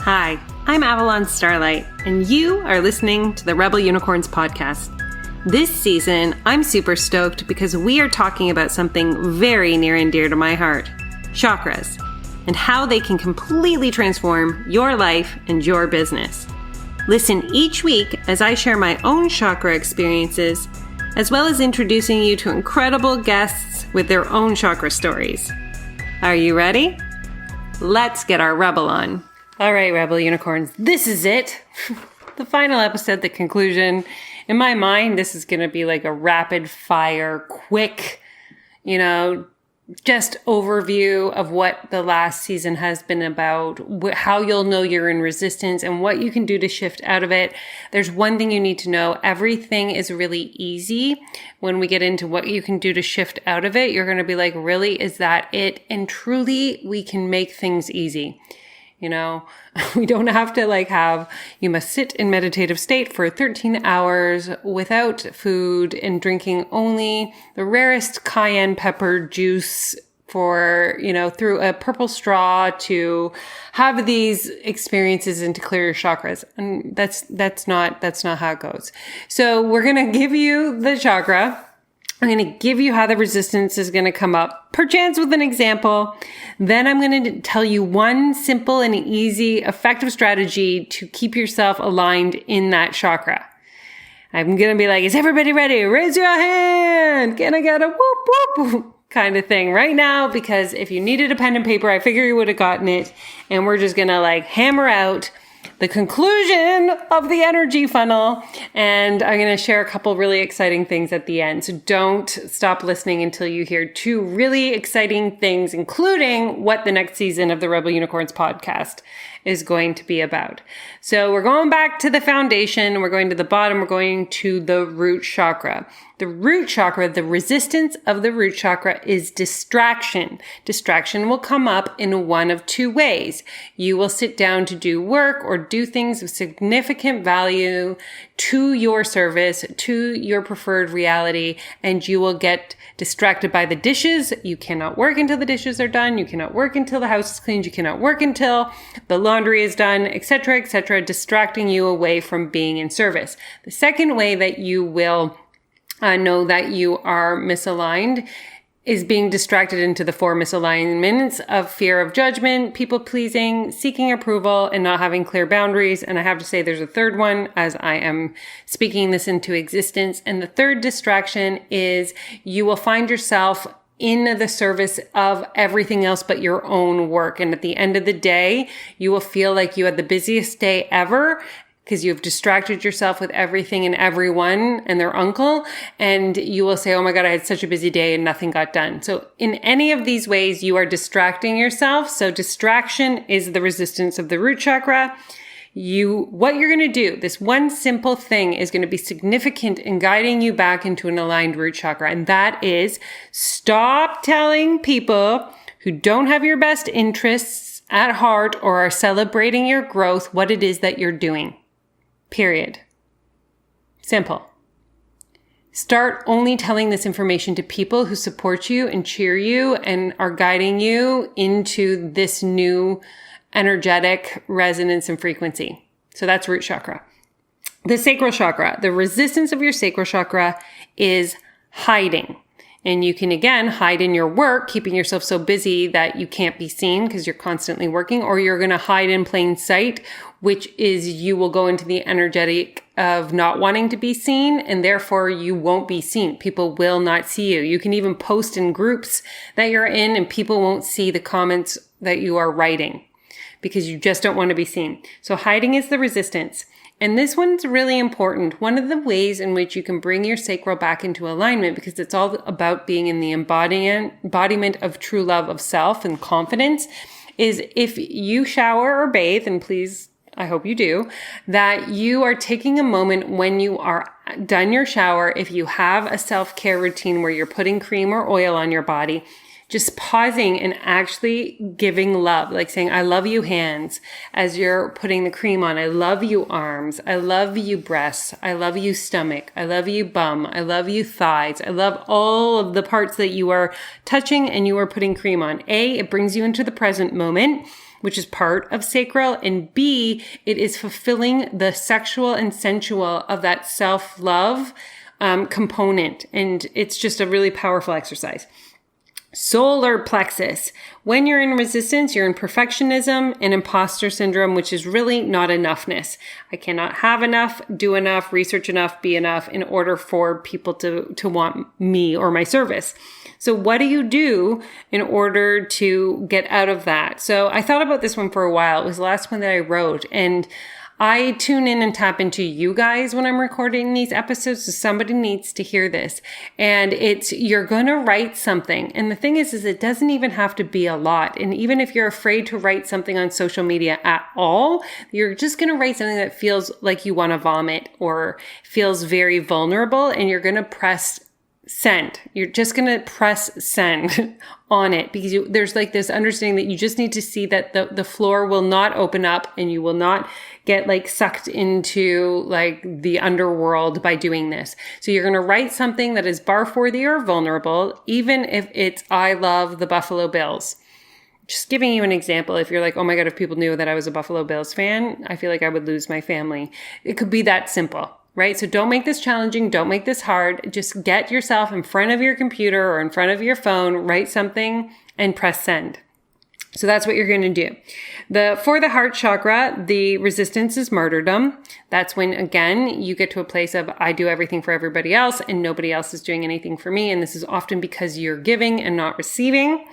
Hi, I'm Avalon Starlight, and you are listening to the Rebel Unicorns podcast. This season, I'm super stoked because we are talking about something very near and dear to my heart, chakras, and how they can completely transform your life and your business. Listen each week as I share my own chakra experiences, as well as introducing you to incredible guests with their own chakra stories. Are you ready? Let's get our Rebel on. All right, Rebel Unicorns, this is it. The final episode, the conclusion. In my mind, this is going to be like a rapid fire, quick, just overview of what the last season has been about, how you'll know you're in resistance and what you can do to shift out of it. There's one thing you need to know. Everything is really easy. When we get into what you can do to shift out of it, you're going to be like, really, is that it? And truly, we can make things easy. We don't have to you must sit in meditative state for 13 hours without food and drinking only the rarest cayenne pepper juice for, through a purple straw to have these experiences and to clear your chakras. And that's not how it goes. So we're going to give you the chakra. I'm going to give you how the resistance is going to come up, perchance with an example. Then I'm going to tell you one simple and easy, effective strategy to keep yourself aligned in that chakra. I'm going to be like, is everybody ready? Raise your hand. Can I get a whoop, whoop kind of thing right now? Because if you needed a pen and paper, I figure you would have gotten it. And we're just going to hammer out the conclusion of the energy funnel. And I'm going to share a couple really exciting things at the end. So don't stop listening until you hear two really exciting things, including what the next season of the Rebel Unicorns podcast is going to be about. So we're going back to the foundation. We're going to the bottom. We're going to the root chakra. The root chakra, the resistance of the root chakra is distraction. Distraction will come up in one of two ways. You will sit down to do work or do things of significant value to your service, to your preferred reality, and you will get distracted by the dishes. You cannot work until the dishes are done. You cannot work until the house is cleaned. You cannot work until the laundry is done, etc., etc., distracting you away from being in service. The second way that you will know that you are misaligned is being distracted into the four misalignments of fear of judgment, people pleasing, seeking approval, and not having clear boundaries. And I have to say there's a third one as I am speaking this into existence. And the third distraction is you will find yourself in the service of everything else but your own work. And at the end of the day, you will feel like you had the busiest day ever because you've distracted yourself with everything and everyone and their uncle. And you will say, oh my God, I had such a busy day and nothing got done. So in any of these ways, you are distracting yourself. So distraction is the resistance of the root chakra. What you're going to do, this one simple thing is going to be significant in guiding you back into an aligned root chakra. And that is stop telling people who don't have your best interests at heart or are celebrating your growth what it is that you're doing. Period. Simple. Start only telling this information to people who support you and cheer you and are guiding you into this new energetic resonance and frequency. So that's root chakra. The sacral chakra, the resistance of your sacral chakra is hiding. And you can, again, hide in your work, keeping yourself so busy that you can't be seen because you're constantly working, or you're going to hide in plain sight, which is you will go into the energetic of not wanting to be seen, and therefore you won't be seen. People will not see you. You can even post in groups that you're in and people won't see the comments that you are writing because you just don't want to be seen. So hiding is the resistance. And this one's really important. One of the ways in which you can bring your sacral back into alignment, because it's all about being in the embodiment of true love of self and confidence, is if you shower or bathe, and please, I hope you do, that you are taking a moment when you are done your shower, if you have a self-care routine where you're putting cream or oil on your body, just pausing and actually giving love, like saying, I love you hands as you're putting the cream on. I love you arms. I love you breasts. I love you stomach. I love you bum. I love you thighs. I love all of the parts that you are touching and you are putting cream on. It brings you into the present moment. which is part of sacral, and B, it is fulfilling the sexual and sensual of that self-love component. And it's just a really powerful exercise. Solar plexus. When you're in resistance, you're in perfectionism and imposter syndrome, which is really not enoughness. I cannot have enough, do enough, research enough, be enough in order for people to want me or my service. So what do you do in order to get out of that? So I thought about this one for a while. It was the last one that I wrote, and I tune in and tap into you guys when I'm recording these episodes, so somebody needs to hear this. And you're going to write something. And the thing is it doesn't even have to be a lot. And even if you're afraid to write something on social media at all, you're just going to write something that feels like you want to vomit or feels very vulnerable, and you're going to press send. You're just going to press send on it, because there's like this understanding that you just need to see that the floor will not open up and you will not get like sucked into like the underworld by doing this. So you're going to write something that is barf worthy or vulnerable, even if it's I love the Buffalo Bills. Just giving you an example. If you're like, oh my God, if people knew that I was a Buffalo Bills fan, I feel like I would lose my family. It could be that simple. Right? So don't make this challenging. Don't make this hard. Just get yourself in front of your computer or in front of your phone, write something and press send. So that's what you're going to do. For the heart chakra, the resistance is martyrdom. That's when, again, you get to a place of I do everything for everybody else and nobody else is doing anything for me. And this is often because you're giving and not receiving.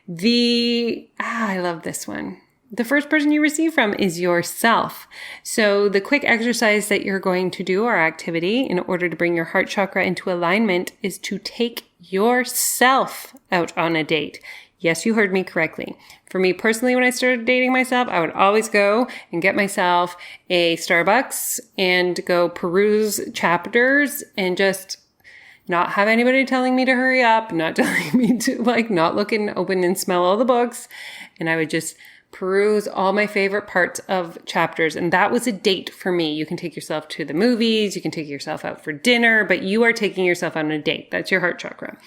I love this one. The first person you receive from is yourself. So the quick exercise that you're going to do, or activity, in order to bring your heart chakra into alignment is to take yourself out on a date. Yes, you heard me correctly. For me personally, when I started dating myself, I would always go and get myself a Starbucks and go peruse chapters and just not have anybody telling me to hurry up, not telling me to not look and open and smell all the books. And I would just peruse all my favorite parts of chapters. And that was a date for me. You can take yourself to the movies, you can take yourself out for dinner, but you are taking yourself on a date. That's your heart chakra.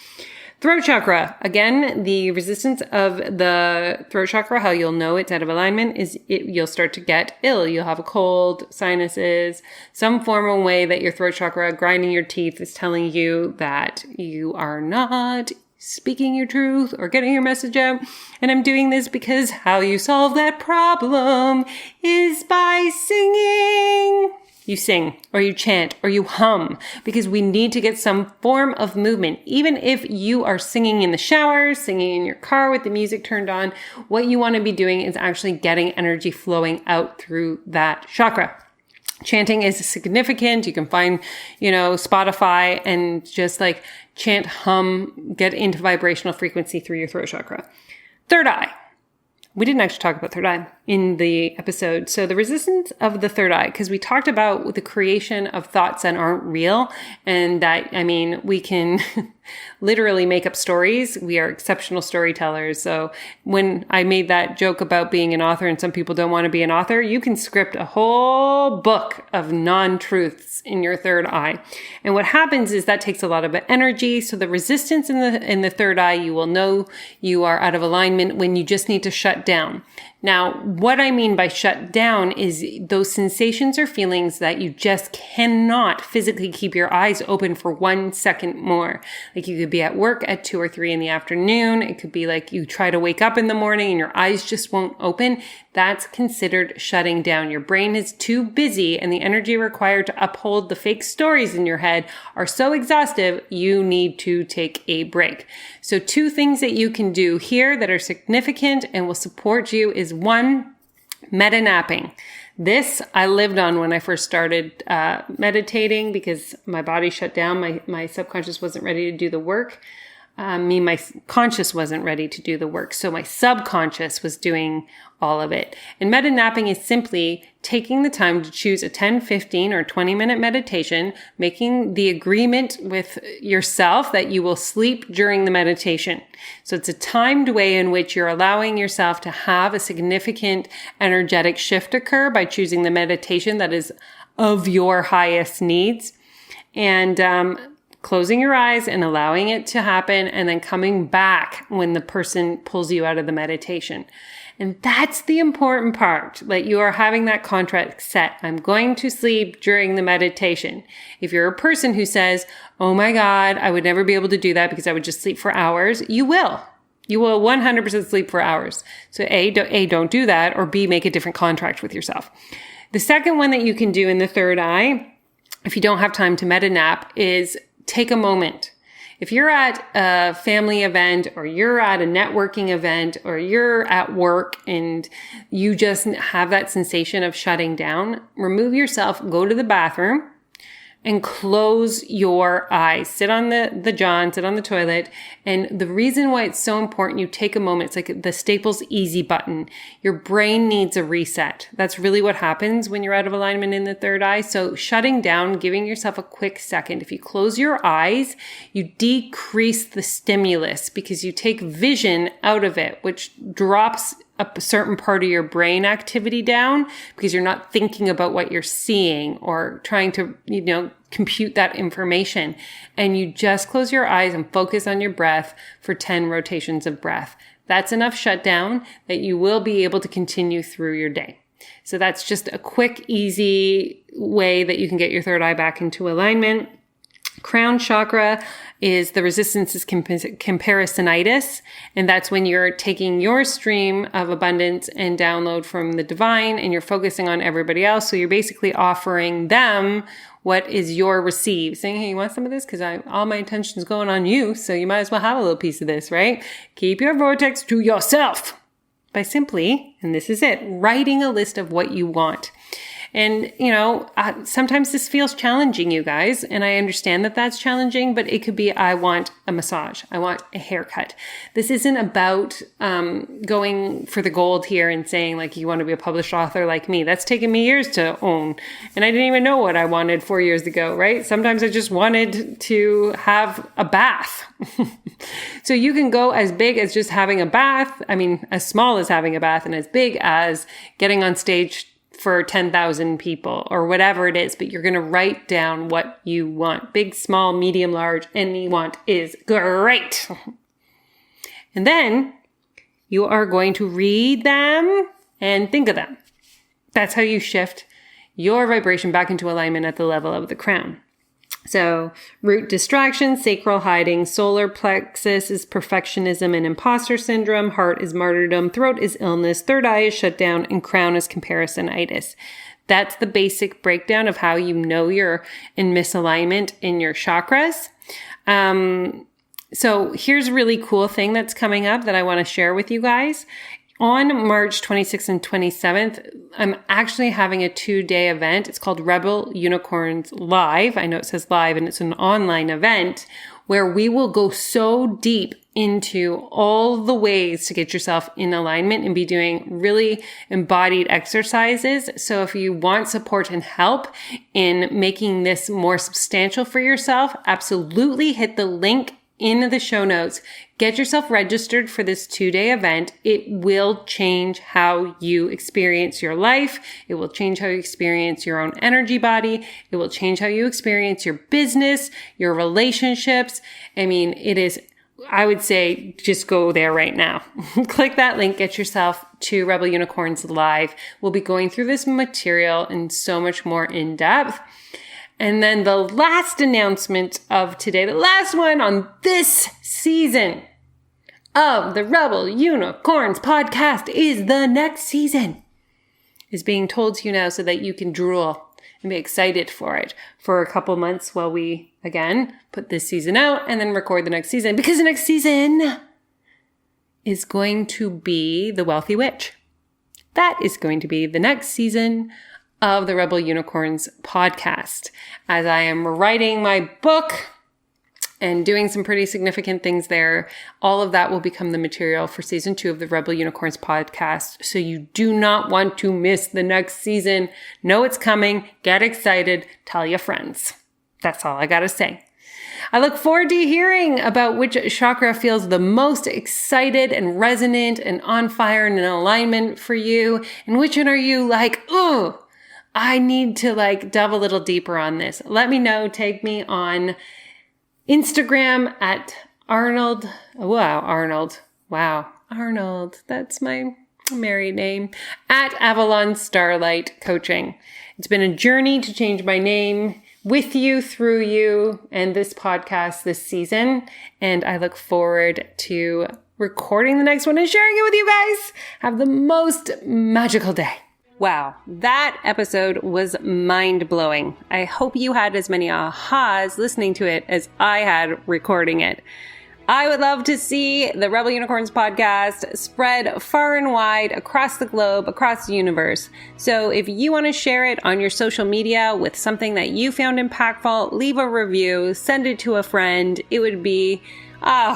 Throat chakra. Again, the resistance of the throat chakra, how you'll know it's out of alignment is you'll start to get ill. You'll have a cold, sinuses, some formal way that your throat chakra grinding your teeth is telling you that you are not speaking your truth or getting your message out. And I'm doing this because how you solve that problem is by singing. You sing or you chant or you hum, because we need to get some form of movement. Even if you are singing in the shower, singing in your car with the music turned on, what you want to be doing is actually getting energy flowing out through that chakra. Chanting is significant. You can find, Spotify and just chant, hum, get into vibrational frequency through your throat chakra. Third eye. We didn't actually talk about third eye in the episode. So the resistance of the third eye, because we talked about the creation of thoughts that aren't real. And that, we can literally make up stories. We are exceptional storytellers. So when I made that joke about being an author and some people don't want to be an author, you can script a whole book of non-truths in your third eye. And what happens is that takes a lot of energy. So the resistance in the third eye, you will know you are out of alignment when you just need to shut down. Now, what I mean by shut down is those sensations or feelings that you just cannot physically keep your eyes open for 1 second more. Like you could be at work at 2 or 3 in the afternoon. It could be like you try to wake up in the morning and your eyes just won't open. That's considered shutting down. Your brain is too busy and the energy required to uphold the fake stories in your head are so exhaustive, you need to take a break. So 2 things that you can do here that are significant and will support you is 1, meta napping. This I lived on when I first started meditating because my body shut down. My subconscious wasn't ready to do the work. My conscious wasn't ready to do the work. So my subconscious was doing all of it. And meta napping is simply taking the time to choose a 10, 15, or 20-minute meditation, making the agreement with yourself that you will sleep during the meditation. So it's a timed way in which you're allowing yourself to have a significant energetic shift occur by choosing the meditation that is of your highest needs. And closing your eyes and allowing it to happen, and then coming back when the person pulls you out of the meditation. And that's the important part, that you are having that contract set. I'm going to sleep during the meditation. If you're a person who says, oh my God, I would never be able to do that because I would just sleep for hours, you will. You will 100% sleep for hours. So A, don't do that, or B, make a different contract with yourself. The second one that you can do in the third eye, if you don't have time to meta nap, is take a moment. If you're at a family event or you're at a networking event or you're at work and you just have that sensation of shutting down, remove yourself, go to the bathroom and close your eyes. Sit on the john, sit on the toilet. And the reason why it's so important, you take a moment. It's like the Staples easy button. Your brain needs a reset. That's really what happens when you're out of alignment in the third eye. So shutting down, giving yourself a quick second. If you close your eyes, you decrease the stimulus because you take vision out of it, which drops a certain part of your brain activity down because you're not thinking about what you're seeing or trying to, compute that information. And you just close your eyes and focus on your breath for 10 rotations of breath. That's enough shutdown that you will be able to continue through your day. So that's just a quick, easy way that you can get your third eye back into alignment. Crown chakra is the resistance is comparisonitis. And that's when you're taking your stream of abundance and download from the divine and you're focusing on everybody else. So you're basically offering them what is your receive, saying, hey, you want some of this? Because all my attention is going on you. So you might as well have a little piece of this, right? Keep your vortex to yourself by simply, and this is it, writing a list of what you want. And, sometimes this feels challenging, you guys, and I understand that that's challenging, but it could be, I want a massage. I want a haircut. This isn't about going for the gold here and saying, like, you want to be a published author like me. That's taken me years to own. And I didn't even know what I wanted 4 years ago, right? Sometimes I just wanted to have a bath. So you can go as big as just having a bath. I mean, as small as having a bath and as big as getting on stage for 10,000 people or whatever it is, but you're going to write down what you want. Big, small, medium, large, any you want is great. And then you are going to read them and think of them. That's how you shift your vibration back into alignment at the level of the crown. So root distraction, sacral hiding, solar plexus is perfectionism and imposter syndrome, heart is martyrdom, throat is illness, third eye is shutdown, and crown is comparisonitis. That's the basic breakdown of how you know you're in misalignment in your chakras. So here's a really cool thing that's coming up that I want to share with you guys. On March 26th and 27th, I'm actually having a 2-day event. It's called Rebel Unicorns Live. I know it says live and it's an online event where we will go so deep into all the ways to get yourself in alignment and be doing really embodied exercises. So if you want support and help in making this more substantial for yourself, absolutely hit the link in the show notes. Get yourself registered for this 2-day event. It will change how you experience your life. It will change how you experience your own energy body. It will change how you experience your business, your relationships. I mean, it is, I would say, just go there right now. Click that link, get yourself to Rebel Unicorns Live. We'll be going through this material and so much more in depth. And then the last announcement of today, the last one on this season of the Rebel Unicorns podcast is the next season is being told to you now so that you can drool and be excited for it for a couple months while we, again, put this season out and then record the next season, because the next season is going to be The Wealthy Witch. That is going to be the next season of the Rebel Unicorns podcast. As I am writing my book and doing some pretty significant things there, all of that will become the material for season 2 of the Rebel Unicorns podcast. So you do not want to miss the next season. Know it's coming. Get excited. Tell your friends. That's all I got to say. I look forward to hearing about which chakra feels the most excited and resonant and on fire and in alignment for you. And which one are you like, ooh, I need to delve a little deeper on this. Let me know. Tag me on Instagram at Arnold. Wow, Arnold. Wow, Arnold. That's my married name, at Avalon Starlight Coaching. It's been a journey to change my name with you, through you, and this podcast this season. And I look forward to recording the next one and sharing it with you guys. Have the most magical day. Wow, that episode was mind-blowing. I hope you had as many ahas listening to it as I had recording it. I would love to see the Rebel Unicorns podcast spread far and wide across the globe, across the universe. So if you want to share it on your social media with something that you found impactful, leave a review, send it to a friend. It would be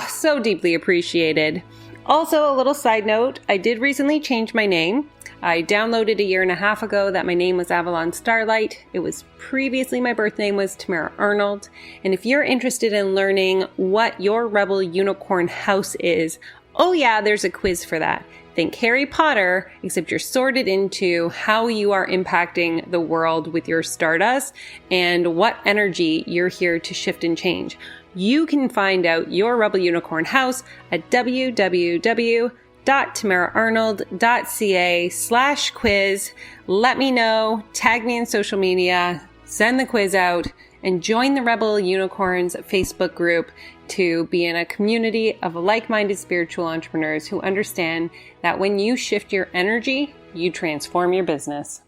so deeply appreciated. Also, a little side note, I did recently change my name. I downloaded 1.5 years ago that my name was Avalon Starlight. It was previously my birth name was Tamara Arnold. And if you're interested in learning what your Rebel Unicorn house is, oh yeah, there's a quiz for that. Think Harry Potter, except you're sorted into how you are impacting the world with your Stardust and what energy you're here to shift and change. You can find out your Rebel Unicorn house at www.tamaraarnold.ca/quiz. Let me know, tag me in social media, send the quiz out, and join the Rebel Unicorns Facebook group to be in a community of like-minded spiritual entrepreneurs who understand that when you shift your energy, you transform your business.